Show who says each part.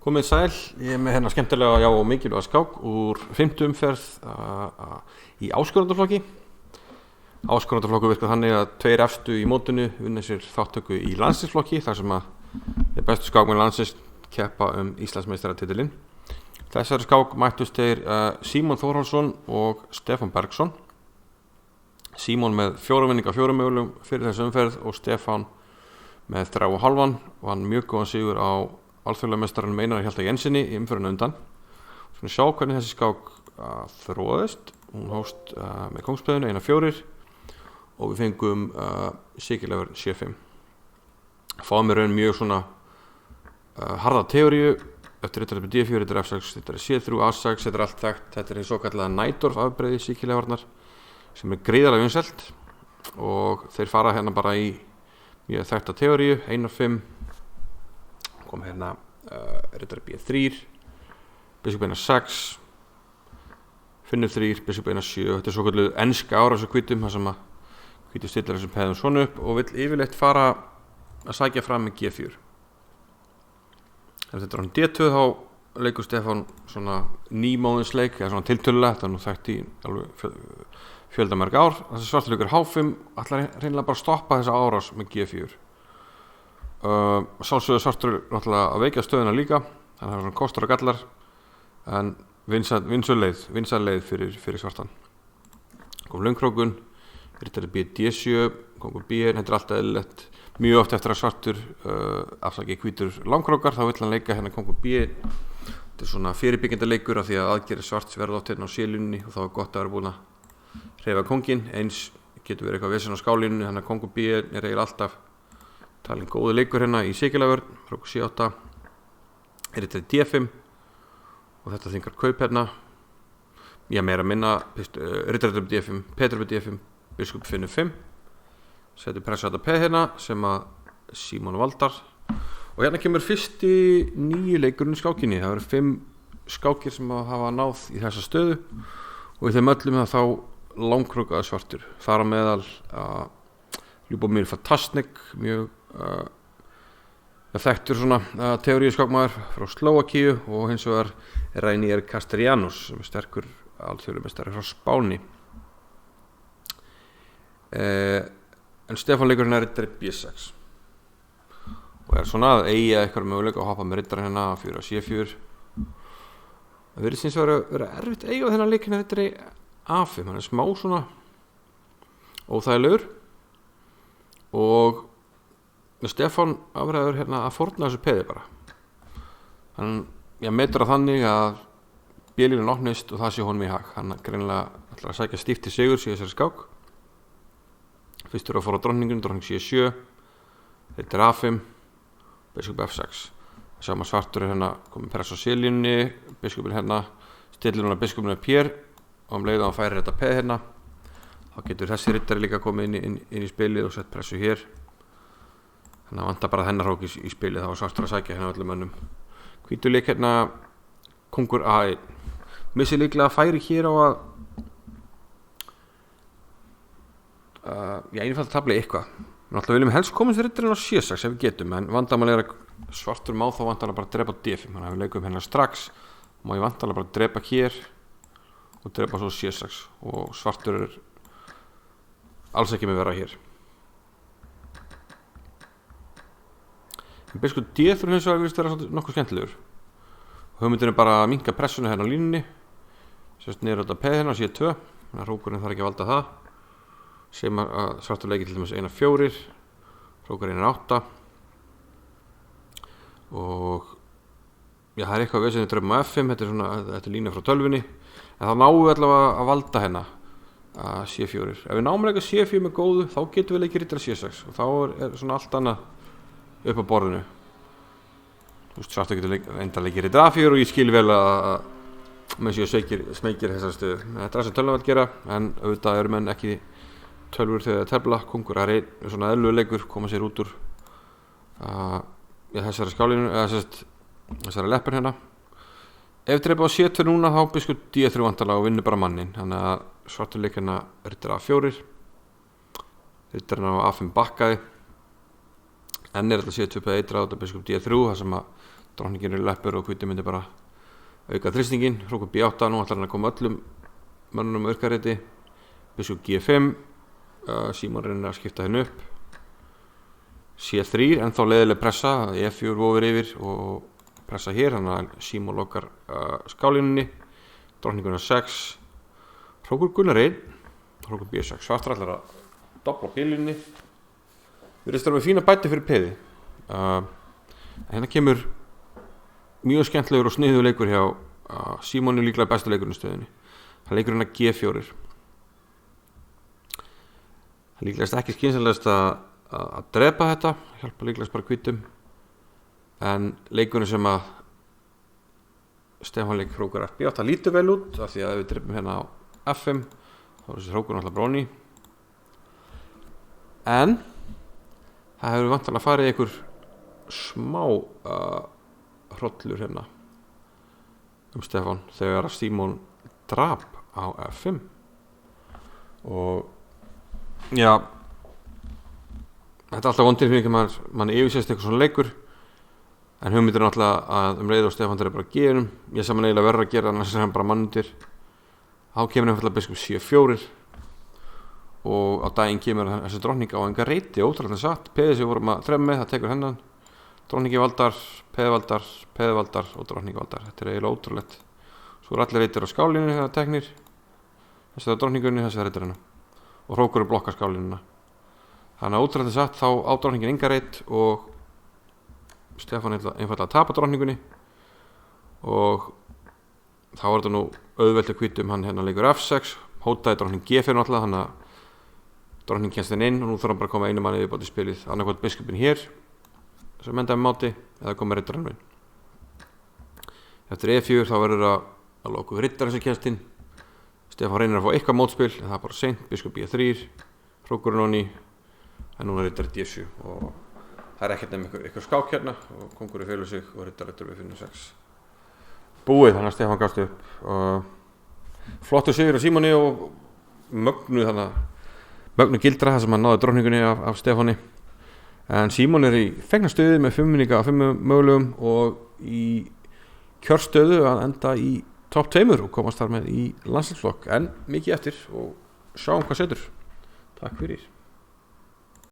Speaker 1: Komið sæl, ég með hérna skemmtilega já og mikilvæga skák úr 5. umferð í áskorunarflokki. Áskorunarflokku virkar þannig að 2 efstu í mótinu vinna sér þáttöku í landsliðsflokki þar sem að þeir bestu skákmenn landsins keppa Íslandsmeistaratitilinn. Þessari skák mættust þeir Símon Þórhallsson og Stefán Bergsson. Símon með 4 vinninga 4 mögulegum fyrir þessu umferð og Stefán með 3,5 vann mjög góðan sigur á alþjóðlega meistaranum Einari Hjalta Jensinni í umferðinu undan. Svona sjá hvernig þessi skák þróaðist. Hún hófst með kóngsbreiðinu 1,4 og við fengum Sigurleifur C5. Fáum við raun mjög svona harða teóriu eftir þetta er D4, þetta er F6, þetta er C3, A6, þetta er allt þekkt. Þetta er svo kallaða Najdorf afbrigði Sigurleifarnar sem er gríðarlega vinsælt og þeir fara hérna bara í mjög þekkta teóriu 1,5 kom hérna riddari B3, biskup 1,6, finnur 3, biskup 1,7. Þetta er svo kalluð enska árás á hvítum þar sem að hvítu stillar þessum peðum svona upp og vill yfirleitt fara að sækja fram með G4. Ef þetta er hann D2 þá leikur Stefán svona nýmóðinsleik eða svona tiltölulega, þetta er nú þekkt í alveg fjöldamörg ár. Þessi svartur leikur H5 ætlar reynilega bara að stoppa þessa árás með G4. Sjálfsögðu svartur náttúrulega að veikja stöðuna líka, þannig að það er svona kostur og gallar en vinsæl leið fyrir svartan. Kom löngkrókun, riddari B D7, kongur B1, þetta er alltaf eðlilegt. Mjög oft eftir að svartur afsaki hvítur langkrókar þá vill hann leika hérna kongur B1. Þetta er svona fyrirbyggjandi leikur af því að aðgerðir svarts verða átt hérna á C-línunni og þá er gott að vera búin að hreyfa konginn. Eins getur verið eitthvað vesen á skálínunni, þannig að kongur B1 er eiginlega alltaf talin góði leikur hérna í Sigurleifur, rók C8, riddari D5 og þetta þingar kaup hérna. Ég meira að minna, riddari D5, Petur D5, biskup finnur 5, setur pressa þetta P hérna sem að Símon valdar og hérna kemur fyrsti nýju leikurinn í skákinni. Það eru 5 skákir sem hafa náð í þessa stöðu og í þeim öllum þá langkrókaði svartur. Þar á meðal Ljubomir Fantasnik, mjög þekktur svona teóríu skákmaður frá Slóvakíu og hins vegar Reinier Castellanos sem er sterkur alþjóðleikmeistari frá Spáni. En Stefán leikur hérna riddari B6 og er svona að eiga eitthvað möguleika að hoppa með riddari hérna að 4 C4. Það verið síns að vera erfitt eiga þennan leik hérna riddari A5, hann er smá svona óþægilegur og Stefán afræður hérna að fórna þessu peði bara. Þannig ég metur að þannig að bélínan opnist og það sé honum í hag. Hann greinilega ætlar að sækja stíft til sigurs í þessari skák. Fyrstur að fóra drottningun, drottning C7, þetta er A5, biskup F6. Sjáum að svartur er hérna komið press á C-línunni, biskupin hérna stillir hún að biskupinu Pér og leið að hann færir þetta peð hérna. Þá getur þessi riddari líka komið inn í spilið og sett pressu hér. Þannig að vantar bara hennar hók í spilið, þá var svartur að sækja hérna öllum mönnum. Hvítur leik hérna kongur A1. Missi líklega færi hér á að einfalt tabla eitthvað. Við náttúrulega viljum helst komast riddarinn á C6 ef við getum, en vandamálega er að svartur má þá vantarlega bara drepa D5. Þannig að við leikum hérna strax, má ég vantarlega bara drepa hér og drepa svo C6 og svartur er alls ekki með vera hér. Biskup D3 hins vegar virðist vera nokkuð skemmtilegur. Hugmyndin er bara að minnka pressuna hérna á línunni. Sérst niður þetta P hérna á C2. Þannig að hrókurinn þarf ekki að valda það. Sem að svartur leiki til dæmis 1,4. Hrókurinn 8. Og já, það er eitthvað við sem við drefum á F5. Þetta er lína frá tölvunni. En þá náum við allavega að valda hérna C4. Ef við náum leika C4 með góðu þá getum við leikið riddara C6. Og þá er svona allt annað upp á borðinu. Þú veist, svartur getur enda leikir í A4 og ég skil vel að menn séu smekir þessar stöðu. Þetta er það sem tölvan vil gera, en auðvitað eru menn ekki tölvur þegar það tefla. Kongur er svona eðluleikur, koma sér út úr þessari skálinu, eða þessari leppur hérna. Ef drepa á C2 núna þá biskup D3 vantarlega og vinnur bara mannin. Þannig að svartur leikirna riddari A4, riddarinn á A5 bakkaði. Enn er alltaf C2 P1 á þetta biskup D3 þar sem að drotningin er leppur og hvíti myndi bara auka þrýstingin. Hrókur B8, nú ætlar hann að koma öllum mönnunum aukareiti. Biskop G5, Símon reynir að skipta henni upp. C3, ennþá leiðileg pressa, E4 vofir yfir og pressa hér, þannig að Símon lokar skálínunni. Drottninguna 6, hrókur Gunnar 1, hrókur B6, svartur ætlar að dobla bílunni. Við erum með fína bæti fyrir peði. Hérna kemur mjög skemmtilegur og sniðugur leikur hjá Símon er líklega bestu leikurinn í stöðunni. Það leikur hérna G4. Það líklegast ekki skynsamlegast að drepa þetta, hjálpa líklegast bara hvítum. En leikurinn sem að Stefán leik hrókur FB8, það lítur vel út af því að ef við drepum hérna á F5 þá er þessi hrókur náttúrulega bróni. En það hefur vantanlega farið einhver smá hrollur hérna Stefán þegar Símon drap á F5 og já, þetta er alltaf vontilfinning að mann yfirsést eitthvað svona leikur, en hugmyndir er náttúrulega að leið og Stefán þeir bara geðunum. Ég saman eiginlega verður að gera, annars er hann bara mannundir. Þá kemur einfallega biskop C4 og á daginn kemur þessi drottning á enga reyti, ótrúlega satt. Peði sem vorum að þremma með, það tekur hennan. Drottningi valdar, peði valdar og drottningi valdar. Þetta er eiginlega ótrúlegt. Svo er allir reytir á skálinu þegar teknir. Þessi er drottningunni, þessi er reytir hennar. Og hrókur blokkar skálínuna. Þannig að ótrúlega satt þá á drottningin enga reyt og Stefán einfallega að tapa drottningunni og þá var þetta nú auðveldi hvítum. Hann hérna leikur F6, hótaði drottning G4 náttúrulega, þannig að drottning kemst henni inn og nú þarf hann bara að koma einu manni viðbót í spilið, annarkvæmt biskupin hér sem endaði með máti eða koma riddarinn inn. Eftir E4 þá verður að loka riddarinn sem kemst inn. Stefán reynir að fá eitthvað mótspil en það er bara seint, biskop E3, hrókurinn onni, en núna riddar D7 og það er ekkert nefn ykkur skák hérna og kongur félur sig og riddar við 5-6 búið, þannig að Stefán gafst upp og flottur sigur á Símoni og mögnu gildra það sem hann náði drottningunni af Stefáni. En Símon er í fegnarstöðu með 5 minninga af 5 mögulegum og í kjörstöðu að enda í topp 2 og komast þar með í landsliðsflokk, en mikið eftir og sjáum hvað setur. Takk fyrir.